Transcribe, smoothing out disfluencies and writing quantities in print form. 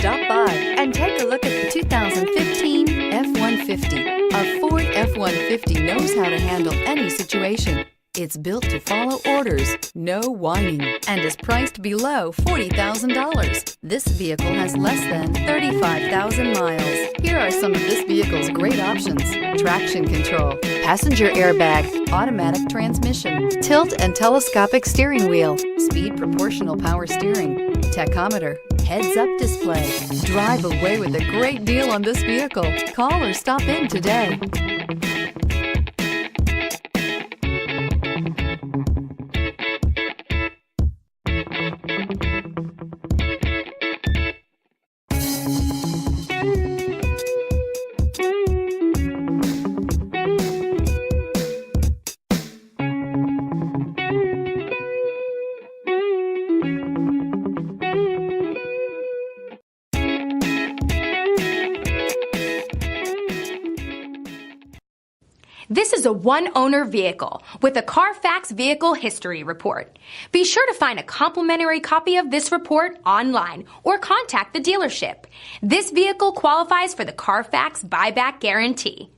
Stop by and take a look at the 2015 F-150. A Ford F-150 knows how to handle any situation. It's built to follow orders, no whining, and is priced below $40,000. This vehicle has less than 35,000 miles. Here are some of this vehicle's great options: traction control, passenger airbag, automatic transmission, tilt and telescopic steering wheel, speed proportional power steering, tachometer, heads-up display. Drive away with a great deal on this vehicle. Call or stop in today. This is a one-owner vehicle with a Carfax Vehicle History Report. Be sure to find a complimentary copy of this report online or contact the dealership. This vehicle qualifies for the Carfax Buyback Guarantee.